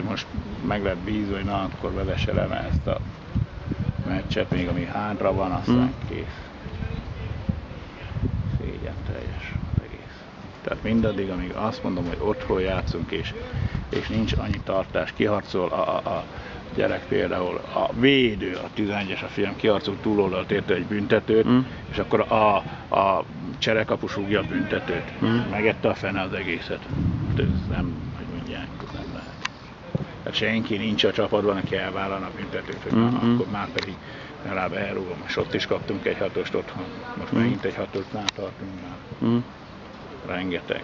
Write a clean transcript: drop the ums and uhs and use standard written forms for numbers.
Most meg lett bízva, hogy na, akkor vezesse le ezt a meccset, még ami hátra van, aztán kész. Szégyen teljes egész. Tehát mindaddig, amíg azt mondom, hogy otthon játszunk, és nincs annyi tartás, kiharcol a gyerek például, a védő, a 11-es a fiam kiharcol túloldalt érte egy büntetőt, és akkor a cserekapus rúgja a büntetőt. Megette a fene az egészet. Ez nem, hogy mondják, ez nem lehet. Tehát senki nincs a csapatban, aki elvállalna a büntetőt, hogy akkor már pedig legalább elrúgom. Most ott is kaptunk egy hatost otthon, most megint egy hatosnál tartunk már. Rengeteg.